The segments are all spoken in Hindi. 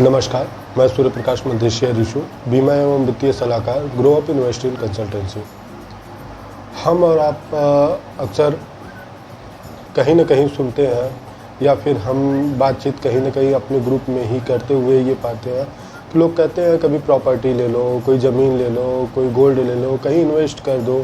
नमस्कार, मैं सूर्य प्रकाश मदेशिया ऋषु, बीमा एवं वित्तीय सलाहकार, grow up invest in consultancy. हम और आप अक्सर कहीं न कहीं सुनते हैं या फिर हम बातचीत कहीं न कहीं अपने ग्रुप में ही करते हुए ये पाते हैं कि लोग कहते हैं कभी प्रॉपर्टी ले लो, कोई ज़मीन ले लो, कोई गोल्ड ले लो, कहीं इन्वेस्ट कर दो,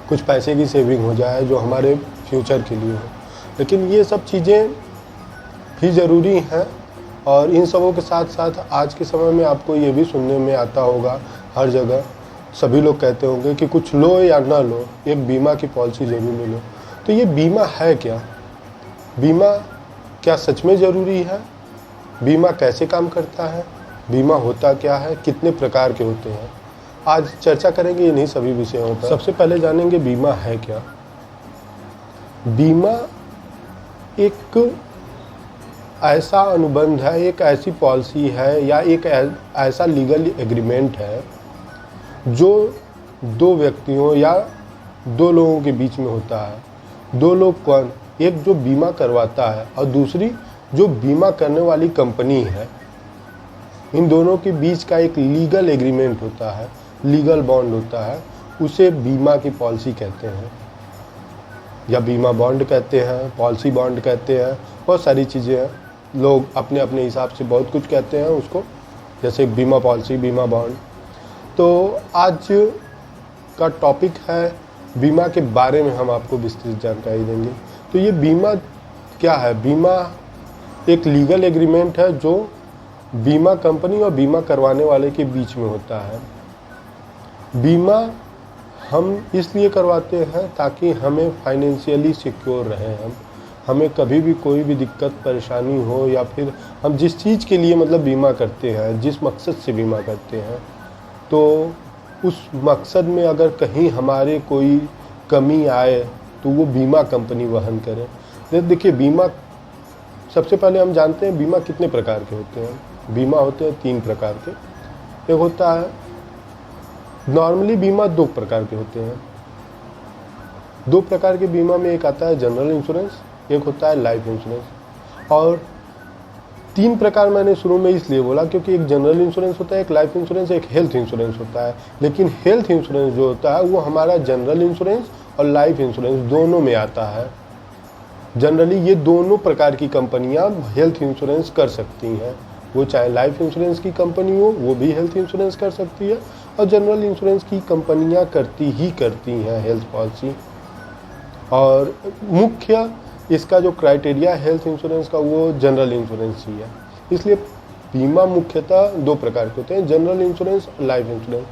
कुछ पैसे की सेविंग हो जाए जो हमारे फ्यूचर के लिए हो। लेकिन ये सब चीज़ें भी ज़रूरी हैं और इन सबों के साथ साथ आज के समय में आपको ये भी सुनने में आता होगा, हर जगह सभी लोग कहते होंगे कि कुछ लो या ना लो, एक बीमा की पॉलिसी ज़रूर ले लो। तो ये बीमा है क्या? बीमा क्या सच में ज़रूरी है? बीमा कैसे काम करता है? बीमा होता क्या है? कितने प्रकार के होते हैं? आज चर्चा करेंगे इन्हीं सभी विषयों पर। सबसे पहले जानेंगे बीमा है क्या। बीमा एक ऐसा अनुबंध है, एक ऐसी पॉलिसी है या एक ऐसा लीगल एग्रीमेंट है जो दो व्यक्तियों या दो लोगों के बीच में होता है। दो लोग कौन? एक जो बीमा करवाता है और दूसरी जो बीमा करने वाली कंपनी है। इन दोनों के बीच का एक लीगल एग्रीमेंट होता है, लीगल बॉन्ड होता है, उसे बीमा की पॉलिसी कहते हैं या बीमा बॉन्ड कहते हैं, पॉलिसी बॉन्ड कहते हैं। बहुत सारी चीज़ें हैं, लोग अपने अपने हिसाब से बहुत कुछ कहते हैं उसको, जैसे बीमा पॉलिसी, बीमा बॉन्ड। तो आज का टॉपिक है बीमा के बारे में, हम आपको विस्तृत जानकारी देंगे। तो ये बीमा क्या है? बीमा एक लीगल एग्रीमेंट है जो बीमा कंपनी और बीमा करवाने वाले के बीच में होता है। बीमा हम इसलिए करवाते हैं ताकि हमें फाइनेंशियली सिक्योर रहें, हमें कभी भी कोई भी दिक्कत परेशानी हो या फिर हम जिस चीज़ के लिए मतलब बीमा करते हैं, जिस मकसद से बीमा करते हैं, तो उस मकसद में अगर कहीं हमारे कोई कमी आए तो वो बीमा कंपनी वहन करे। देखिए, बीमा सबसे पहले हम जानते हैं बीमा कितने प्रकार के होते हैं। बीमा होते हैं 3 प्रकार के। एक होता है नॉर्मली बीमा 2 प्रकार के होते हैं। 2 प्रकार के बीमा में एक आता है जनरल इंश्योरेंस, एक होता है लाइफ इंश्योरेंस। और 3 प्रकार मैंने शुरू में इसलिए बोला क्योंकि एक जनरल इंश्योरेंस होता है, एक लाइफ इंश्योरेंस, एक हेल्थ इंश्योरेंस होता है। लेकिन हेल्थ इंश्योरेंस जो होता है वो हमारा जनरल इंश्योरेंस और लाइफ इंश्योरेंस दोनों में आता है। जनरली ये दोनों प्रकार की कंपनियां हेल्थ इंश्योरेंस कर सकती हैं, वो चाहे लाइफ इंश्योरेंस की कंपनी हो वो भी हेल्थ इंश्योरेंस कर सकती है और जनरल इंश्योरेंस की कंपनियां करती हैं हेल्थ पॉलिसी। और मुख्य इसका जो क्राइटेरिया हेल्थ इंश्योरेंस का वो जनरल इंश्योरेंस ही है। इसलिए बीमा मुख्यतः 2 प्रकार के होते हैं, जनरल इंश्योरेंस और लाइफ इंश्योरेंस।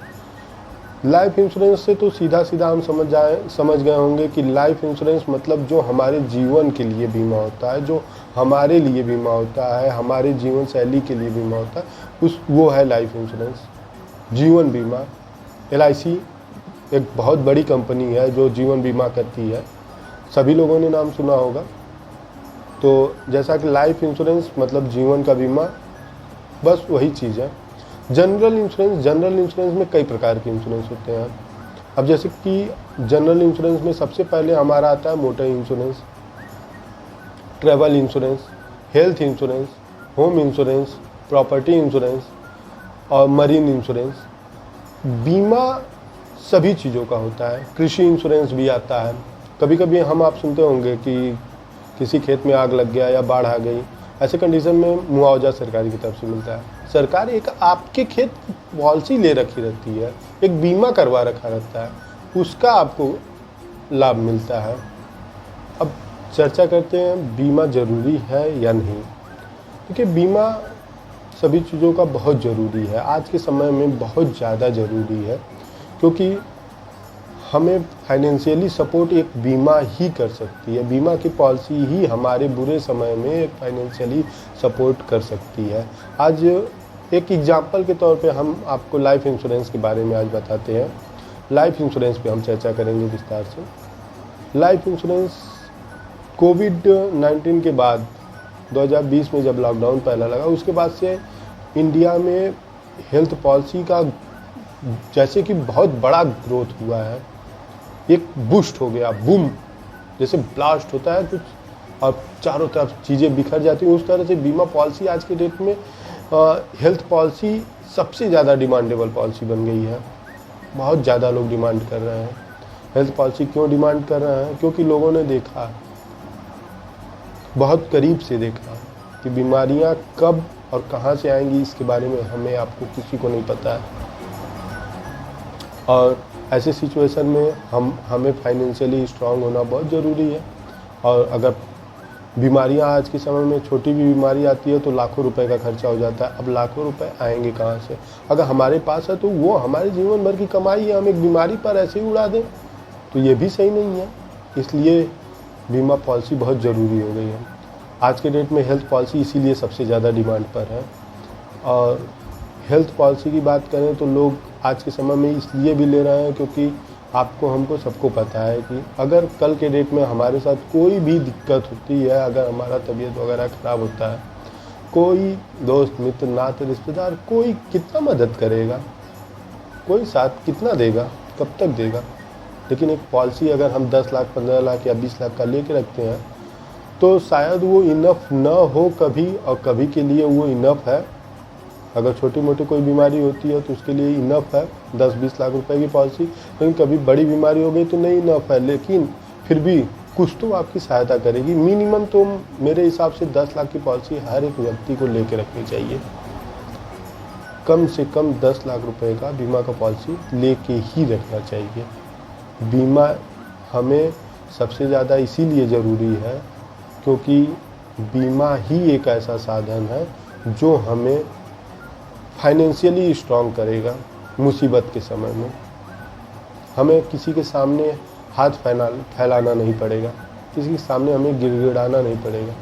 लाइफ इंश्योरेंस से तो सीधा हम समझ गए होंगे कि लाइफ इंश्योरेंस मतलब जो हमारे जीवन के लिए बीमा होता है, जो हमारे लिए बीमा होता है, हमारे जीवन शैली के लिए बीमा होता है, वो है लाइफ इंश्योरेंस। जीवन बीमा, LIC एक बहुत बड़ी कंपनी है जो जीवन बीमा करती है, सभी लोगों ने नाम सुना होगा। तो जैसा कि लाइफ इंश्योरेंस मतलब जीवन का बीमा, बस वही चीज़ है। जनरल इंश्योरेंस में कई प्रकार के इंश्योरेंस होते हैं। अब जैसे कि जनरल इंश्योरेंस में सबसे पहले हमारा आता है motor insurance, travel insurance, health insurance, home insurance, property insurance और मरीन इंश्योरेंस। बीमा सभी चीज़ों का होता है। कृषि इंश्योरेंस भी आता है। कभी कभी आप सुनते होंगे कि किसी खेत में आग लग गया या बाढ़ आ गई, ऐसे कंडीशन में मुआवजा सरकार की तरफ से मिलता है। सरकार एक आपके खेत की पॉलिसी ले रखी रहती है, एक बीमा करवा रखा रहता है, उसका आपको लाभ मिलता है। अब चर्चा करते हैं बीमा ज़रूरी है या नहीं। क्योंकि बीमा सभी चीज़ों का बहुत ज़रूरी है, आज के समय में बहुत ज़्यादा ज़रूरी है, क्योंकि हमें फाइनेंशियली सपोर्ट एक बीमा ही कर सकती है। बीमा की पॉलिसी ही हमारे बुरे समय में एक फाइनेंशियली सपोर्ट कर सकती है। आज एक एग्जांपल के तौर पे हम आपको लाइफ इंश्योरेंस के बारे में आज बताते हैं। लाइफ इंश्योरेंस पे हम चर्चा करेंगे विस्तार से। लाइफ इंश्योरेंस कोविड-19 के बाद 2020 में जब लॉकडाउन पहला लगा, उसके बाद से इंडिया में हेल्थ पॉलिसी का जैसे कि बहुत बड़ा ग्रोथ हुआ है, एक बूस्ट हो गया, बूम जैसे ब्लास्ट होता है कुछ और चारों तरफ चीज़ें बिखर जाती हैं, उस तरह से बीमा पॉलिसी आज के डेट में हेल्थ पॉलिसी सबसे ज़्यादा डिमांडेबल पॉलिसी बन गई है। बहुत ज़्यादा लोग डिमांड कर रहे हैं। हेल्थ पॉलिसी क्यों डिमांड कर रहे हैं? क्योंकि लोगों ने देखा, बहुत करीब से देखा कि बीमारियां कब और कहां से आएंगी, इसके बारे में हमें आपको किसी को नहीं पता है। और ऐसे सिचुएशन में हमें फाइनेंशियली स्ट्रांग होना बहुत ज़रूरी है। और अगर बीमारियां आज के समय में, छोटी भी बीमारी आती है तो लाखों रुपए का खर्चा हो जाता है। अब लाखों रुपए आएंगे कहाँ से? अगर हमारे पास है तो वो हमारे जीवन भर की कमाई है, हम एक बीमारी पर ऐसे ही उड़ा दें तो ये भी सही नहीं है। इसलिए बीमा पॉलिसी बहुत ज़रूरी हो गई है आज के डेट में। हेल्थ पॉलिसी इसीलिए सबसे ज़्यादा डिमांड पर है। और हेल्थ पॉलिसी की बात करें तो लोग आज के समय में इसलिए भी ले रहे हैं क्योंकि आपको, हमको, सबको पता है कि अगर कल के डेट में हमारे साथ कोई भी दिक्कत होती है, अगर हमारा तबीयत वगैरह ख़राब होता है, कोई दोस्त, मित्र, नाते, रिश्तेदार, कोई कितना मदद करेगा, कोई साथ कितना देगा, कब तक देगा? लेकिन एक पॉलिसी अगर हम 10 लाख, 15 लाख या 20 लाख का लेके रखते हैं तो शायद वो इनफ न हो कभी, और कभी के लिए वो इनफ है। अगर छोटी मोटी कोई बीमारी होती है तो उसके लिए इनफ है 10-20 लाख रुपए की पॉलिसी। लेकिन कभी बड़ी बीमारी हो गई तो नहीं इनफ है, लेकिन फिर भी कुछ तो आपकी सहायता करेगी। मिनिमम तो मेरे हिसाब से 10 लाख की पॉलिसी हर एक व्यक्ति को लेके रखनी चाहिए। कम से कम 10 लाख रुपए का बीमा का पॉलिसी लेके ही रखना चाहिए। बीमा हमें सबसे ज़्यादा इसीलिए ज़रूरी है क्योंकि बीमा ही एक ऐसा साधन है जो हमें फाइनेंशियली स्ट्रांग करेगा मुसीबत के समय में। हमें किसी के सामने हाथ फैलाना नहीं पड़ेगा, किसी के सामने हमें गिड़गिड़ाना नहीं पड़ेगा।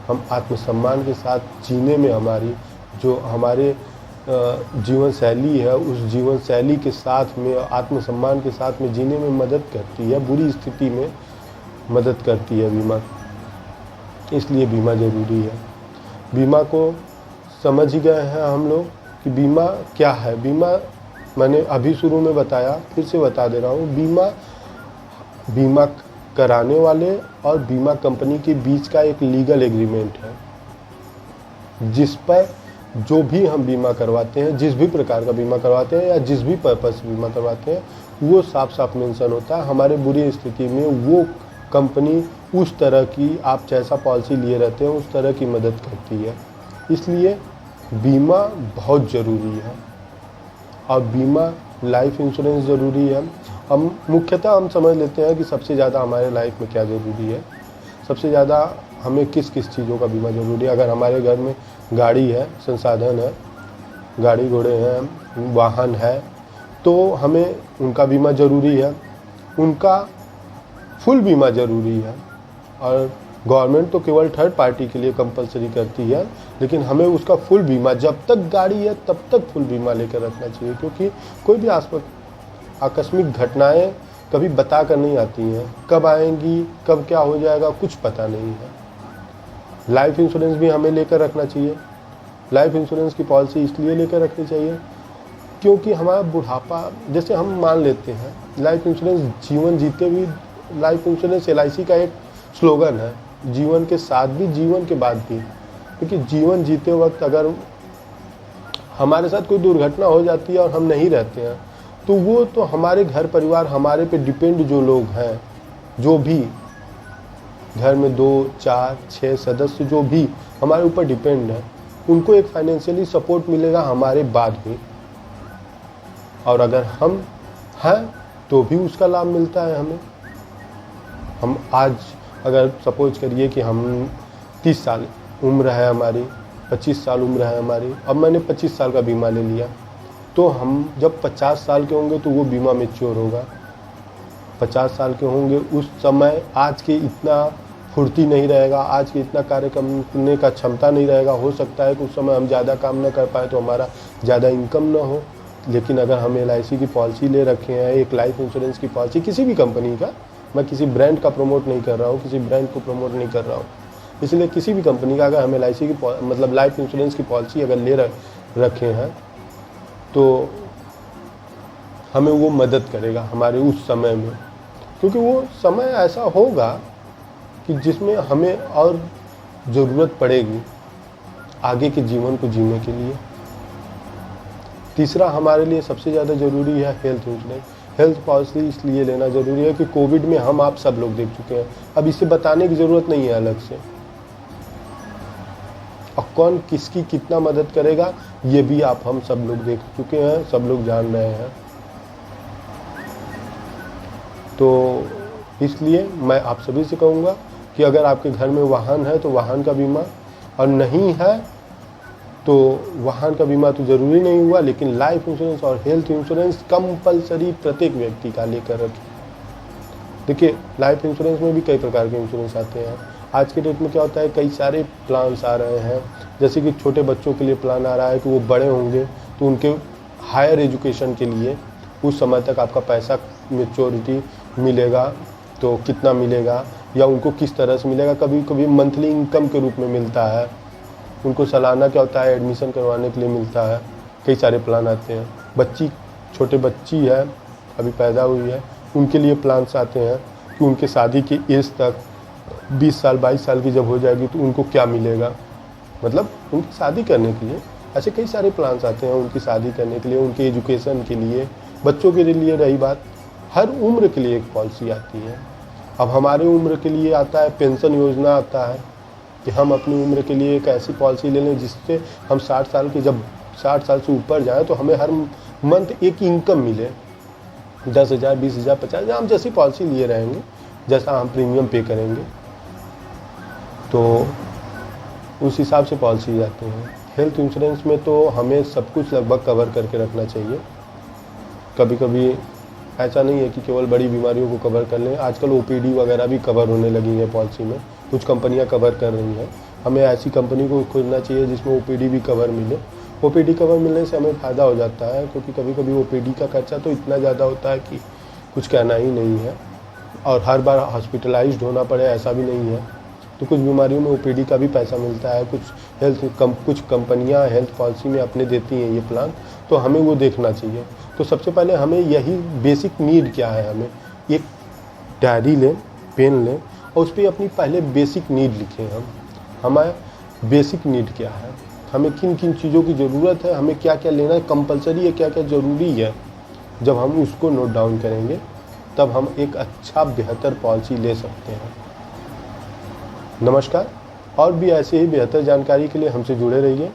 हम आत्मसम्मान के साथ जीने में, हमारी जो हमारे जीवन शैली है, उस जीवन शैली के साथ में, आत्मसम्मान के साथ में जीने में मदद करती है, बुरी स्थिति में मदद करती है बीमा। इसलिए बीमा ज़रूरी है। बीमा को समझ ही गए हैं हम लोग कि बीमा क्या है। बीमा मैंने अभी शुरू में बताया, फिर से बता दे रहा हूँ। बीमा कराने वाले और बीमा कंपनी के बीच का एक लीगल एग्रीमेंट है जिस पर जो भी हम बीमा करवाते हैं, जिस भी प्रकार का बीमा करवाते हैं या जिस भी पर्पस से बीमा करवाते हैं, वो साफ साफ मेंशन होता है। हमारे बुरी स्थिति में वो कंपनी उस तरह की, आप जैसा पॉलिसी लिए रहते हैं उस तरह की मदद करती है। इसलिए बीमा बहुत ज़रूरी है। और बीमा, लाइफ इंश्योरेंस ज़रूरी है। मुख्यतः हम समझ लेते हैं कि सबसे ज़्यादा हमारे लाइफ में क्या ज़रूरी है। सबसे ज़्यादा हमें किस किस चीज़ों का बीमा ज़रूरी है। अगर हमारे घर में गाड़ी है, संसाधन है, गाड़ी घोड़े हैं, वाहन है, तो हमें उनका बीमा ज़रूरी है। उनका फुल बीमा ज़रूरी है। और गवर्नमेंट तो केवल थर्ड पार्टी के लिए कंपलसरी करती है, लेकिन हमें उसका फुल बीमा, जब तक गाड़ी है तब तक फुल बीमा लेकर रखना चाहिए। क्योंकि कोई भी आकस्मिक घटनाएं कभी बता कर नहीं आती हैं, कब आएंगी, कब क्या हो जाएगा, कुछ पता नहीं है। लाइफ इंश्योरेंस भी हमें लेकर रखना चाहिए। लाइफ इंश्योरेंस की पॉलिसी इसलिए लेकर रखनी चाहिए क्योंकि हमारा बुढ़ापा, जैसे हम मान लेते हैं लाइफ इंश्योरेंस जीवन जीते भी, लाइफ इंश्योरेंस LIC का एक स्लोगन है, जीवन के साथ भी, जीवन के बाद भी। क्योंकि जीवन जीते वक्त अगर हमारे साथ कोई दुर्घटना हो जाती है और हम नहीं रहते हैं तो वो तो हमारे घर परिवार, हमारे पे डिपेंड जो लोग हैं, जो भी घर में 2, 4, 6 सदस्य जो भी हमारे ऊपर डिपेंड है, उनको एक फाइनेंशियली सपोर्ट मिलेगा हमारे बाद भी। और अगर हम हैं तो भी उसका लाभ मिलता है हमें। हम आज अगर सपोज करिए कि हम 30 साल उम्र है हमारी, 25 साल उम्र है हमारी, अब मैंने 25 साल का बीमा ले लिया, तो हम जब 50 साल के होंगे तो वो बीमा मैच्योर होगा। 50 साल के होंगे उस समय आज के इतना फुर्ती नहीं रहेगा, आज के इतना कार्य करने का क्षमता नहीं रहेगा। हो सकता है कि उस समय हम ज़्यादा काम न कर पाए तो हमारा ज़्यादा इनकम ना हो। लेकिन अगर हम LIC की पॉलिसी ले रखे हैं, एक लाइफ इंश्योरेंस की पॉलिसी, किसी भी कंपनी का, मैं किसी ब्रांड का प्रमोट नहीं कर रहा हूँ, किसी ब्रांड को प्रमोट नहीं कर रहा हूँ, इसलिए किसी भी कंपनी का अगर हम LIC की मतलब लाइफ इंश्योरेंस की पॉलिसी अगर ले रखे हैं तो हमें वो मदद करेगा हमारे उस समय में। क्योंकि वो समय ऐसा होगा कि जिसमें हमें और ज़रूरत पड़ेगी। आगे के जीवन को जीने के लिए। तीसरा हमारे लिए सबसे ज़्यादा ज़रूरी है हेल्थ इंश्योरेंस। हेल्थ पॉलिसी इसलिए लेना ज़रूरी है कि कोविड में हम आप सब लोग देख चुके हैं, अब इसे बताने की ज़रूरत नहीं है अलग से। और कौन किसकी कितना मदद करेगा ये भी आप हम सब लोग देख चुके हैं, सब लोग जान रहे हैं। तो इसलिए मैं आप सभी से कहूँगा कि अगर आपके घर में वाहन है तो वाहन का बीमा, और नहीं है तो वाहन का बीमा तो ज़रूरी नहीं हुआ, लेकिन लाइफ इंश्योरेंस और हेल्थ इंश्योरेंस कंपलसरी प्रत्येक व्यक्ति का लेकर रखें। देखिए लाइफ इंश्योरेंस में भी कई प्रकार के इंश्योरेंस आते हैं। आज के डेट में क्या होता है, कई सारे प्लान्स आ रहे हैं, जैसे कि छोटे बच्चों के लिए प्लान आ रहा है कि वो बड़े होंगे तो उनके हायर एजुकेशन के लिए उस समय तक आपका पैसा मेच्योरिटी मिलेगा तो कितना मिलेगा या उनको किस तरह से मिलेगा। कभी कभी मंथली इनकम के रूप में मिलता है, उनको सालाना क्या होता है एडमिशन करवाने के लिए मिलता है। कई सारे प्लान आते हैं। छोटे बच्ची है अभी पैदा हुई है, उनके लिए प्लान्स आते हैं कि उनके शादी की एज तक 20 साल 22 साल की जब हो जाएगी तो उनको क्या मिलेगा, मतलब उनकी शादी करने के लिए। ऐसे कई सारे प्लान्स आते हैं उनकी शादी करने के लिए, उनके एजुकेशन के लिए, बच्चों के लिए रही बात, हर उम्र के लिए एक पॉलिसी आती है। अब हमारे उम्र के लिए आता है पेंशन योजना, आता है कि हम अपनी उम्र के लिए एक ऐसी पॉलिसी ले लें जिससे हम 60 साल के जब 60 साल से ऊपर जाएं तो हमें हर मंथ एक इनकम मिले, 10,000 20,000 50,000, हम जैसी पॉलिसी लिए रहेंगे जैसा हम प्रीमियम पे करेंगे तो उस हिसाब से पॉलिसी जाती हैं। हेल्थ इंश्योरेंस में तो हमें सब कुछ लगभग कवर करके रखना चाहिए। कभी कभी ऐसा नहीं है कि केवल बड़ी बीमारियों को कवर कर लें, आजकल ओपीडी वगैरह भी कवर होने लगी है पॉलिसी में, कुछ कंपनियां कवर कर रही हैं। हमें ऐसी कंपनी को खोजना चाहिए जिसमें ओपीडी भी कवर मिले। ओपीडी कवर मिलने से हमें फ़ायदा हो जाता है, क्योंकि कभी कभी ओपीडी का खर्चा तो इतना ज़्यादा होता है कि कुछ कहना ही नहीं है, और हर बार हॉस्पिटलाइज्ड होना पड़े ऐसा भी नहीं है। तो कुछ बीमारियों में ओपीडी का भी पैसा मिलता है। कुछ कंपनियां हेल्थ पॉलिसी में अपने देती हैं ये प्लान, तो हमें वो देखना चाहिए। तो सबसे पहले हमें यही बेसिक नीड क्या है, हमें एक डायरी लें, पेन लें और उस पर अपनी पहले बेसिक नीड लिखें। हमारा बेसिक नीड क्या है, हमें किन किन चीज़ों की ज़रूरत है, हमें क्या क्या लेना है, कंपलसरी है, क्या क्या ज़रूरी है। जब हम उसको नोट डाउन करेंगे तब हम एक अच्छा बेहतर पॉलिसी ले सकते हैं। नमस्कार, और भी ऐसे ही बेहतर जानकारी के लिए हमसे जुड़े रहिए।